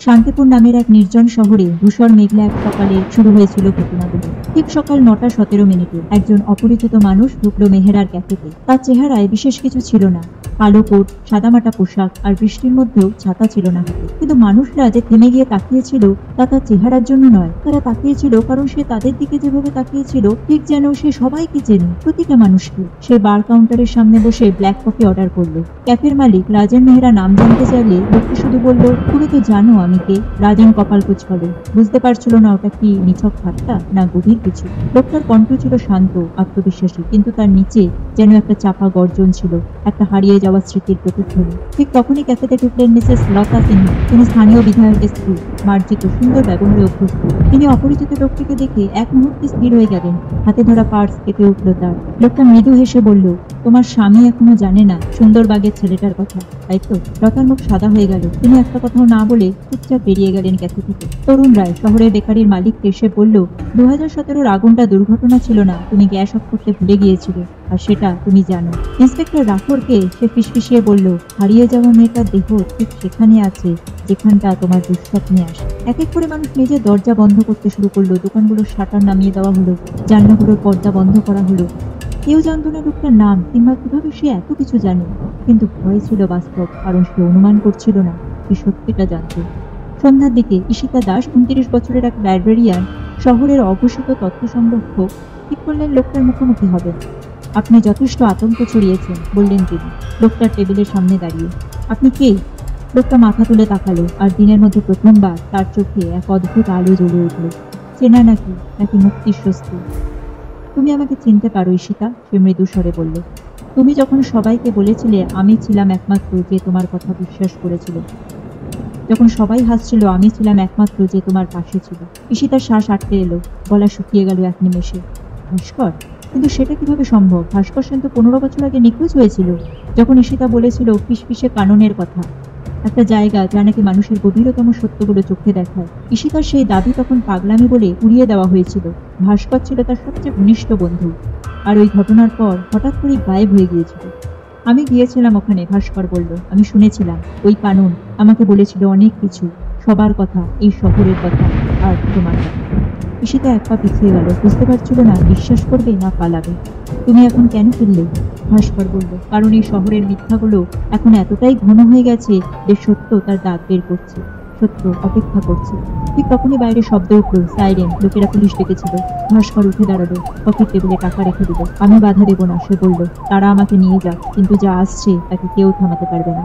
শান্তিপুর নামের এক নির্জন শহরে ধূসর মেঘলা এক সকালে শুরু হয়েছিল ঘটনাগুলো। ঠিক সকাল 9:17 একজন অপরিচিত মানুষ ঢুকলো মেহেরার ক্যাফেতে। তার চেহারায় বিশেষ কিছু ছিল না, কালো কোট, সাদামাটা পোশাক আর বৃষ্টির মধ্যেও ছাতা ছিল না হাতে। কিন্তু মানুষরা যে থেমে গিয়ে তাকিয়েছিল তা তার চেহারার জন্য নয়, তারা তাকিয়েছিল কারণ সে তাদের দিকে যেভাবে তাকিয়েছিল ঠিক যেন সে সবাইকে চেনে, প্রতিটা মানুষকে। সে বার কাউন্টারের সামনে বসে ব্ল্যাক কফি অর্ডার করলো। ক্যাফের মালিক রাজেন মেহরা নাম জানতে চাইলে লোকটি শুধু বলল, তুমি তো জানো আমি কে। রাজেন কপাল কুঁচকালো, বুঝতে পারছিল না ওটা কি নিছক ঠাট্টা না গভীর কিছু। লোকটার কণ্ঠ ছিল শান্ত, আত্মবিশ্বাসী, কিন্তু তার নিচে যেন একটা চাপা গর্জন ছিল, একটা হারিয়ে যাওয়া স্মৃতির প্রতিধ্বনি। ঠিক তখনই ক্যাফেতে ঢুকলেন মিসেস লতা সিনহা। তিনি স্থানীয় বিধায়কের স্ত্রী, মার্জিত সুন্দর ব্যবহারে অভ্যস্ত। তিনি অপরিচিত লোকটিকে দেখে এক মুহূর্তে স্থির হয়ে গেলেন। হাতে ধরা পার্স কেঁপে উঠল তার। লোকটা মৃদু হেসে বলল, তোমার স্বামী এখনো জানে না সুন্দরবাগের ছেলেটার কথা, তাই তো? লতার মুখ সাদা হয়ে গেল। তিনি একটা কথাও না বলে চুপচাপ বেরিয়ে গেলেন ক্যাফে থেকে। তরুণ রায়, শহরের বেকারির মালিককে এসে বলল, 2017 আগুনটা দুর্ঘটনা ছিল না, তুমি গ্যাস অফ করতে ভুলে গিয়েছিলে, আর সেটা তুমি জানো। ইন্সপেক্টর রাঠোরকে সে ফিসফিসিয়ে বলল, হারিয়ে যাওয়া মেয়েটার দেহ ঠিক সেখানে আছে যেখানটা তোমার দুঃস্বপ্নে আসে। এক এক করে মানুষ নিজের দরজা বন্ধ করতে শুরু করলো। দোকানগুলোর শাটার নামিয়ে দেওয়া হলো, জানলাগুলোর পর্দা বন্ধ করা হলো। কেউ জানতো না লোকটার নাম কিংবা কিভাবে সে এত কিছু জানে, কিন্তু ভয় ছিল বাস্তব, কারণ সে অনুমান করছিল না, সে সত্যিটা জানত। সন্ধ্যার দিকে ঈশিতা দাস, 29 বছরের এক লাইব্রেরিয়ান, শহরের অঘোষিত তথ্য সংরক্ষক, ঠিক করলেন লোকটার মুখোমুখি হবেন। আপনি যথেষ্ট আতঙ্ক ছড়িয়েছেন, বললেন তিনি, লোকটার টেবিলের সামনে দাঁড়িয়ে। আপনি কে? লোকটা মাথা তুলে তাকালো, আর দিনের মধ্যে প্রথমবার তার চোখে এক অদ্ভুত আলো জ্বলে উঠল। চেনা নাকি মুক্তির স্বস্তি। তুমি আমাকে চিনতে পারো ঈশিতা, সে মৃদু স্বরে বলল। তুমি যখন সবাইকে বলেছিলে আমি ছিলাম একমাত্র যে তোমার কথা বিশ্বাস করেছিল, যখন সবাই হাসছিল আমি ছিলাম একমাত্র যে তোমার পাশে ছিল। ঈশিতার শ্বাস আটকে এলো, গলা শুকিয়ে গেল এক নিমেষে। ভাস্কর? কিন্তু সেটা কিভাবে সম্ভব? ভাস্কর সেন তো 15 বছর আগে নিখোঁজ হয়েছিল। যখন ঈশিতা বলেছিল ফিসফিসে কাননের কথা, একটা জায়গা যা নাকি মানুষের গভীরতম সত্যগুলো চোখে দেখায়, ঈশিতার সেই দাবি তখন পাগলামি বলে উড়িয়ে দেওয়া হয়েছিল। ভাস্কর ছিল তার সবচেয়ে ঘনিষ্ঠ বন্ধু, আর ওই ঘটনার পর হঠাৎ করেই গায়েব হয়ে গিয়েছিল। আমি গিয়েছিলাম ওখানে, ভাস্কর বলল। আমি শুনেছিলাম। ওই কানন আমাকে বলেছিল অনেক কিছু, সবার কথা, এই শহরের কথা, আর তোমার কথা। ঈশিতা এক পা পিছিয়ে গেল, বুঝতে পারছিল না বিশ্বাস করবে না পালাবে। তুমি এখন কেন ফিরলে? ভাস্কর বলল, কারণ এই শহরের মিথ্যাগুলো এখন এতটাই ঘন হয়ে গেছে যে সত্য তার দাঁত বের করছে, সত্য অপেক্ষা করছে। ঠিক তখনই বাইরে শব্দ উঠল, সাইরেন, লোকেরা পুলিশ ডেকেছিল। ভাস্কর উঠে দাঁড়ালো, কফির টেবিলে টাকা রেখে দিল। আমি বাধা দেবো না, সে বলল। তারা আমাকে নিয়ে যাক, কিন্তু যা আসছে তাকে কেউ থামাতে পারবে না।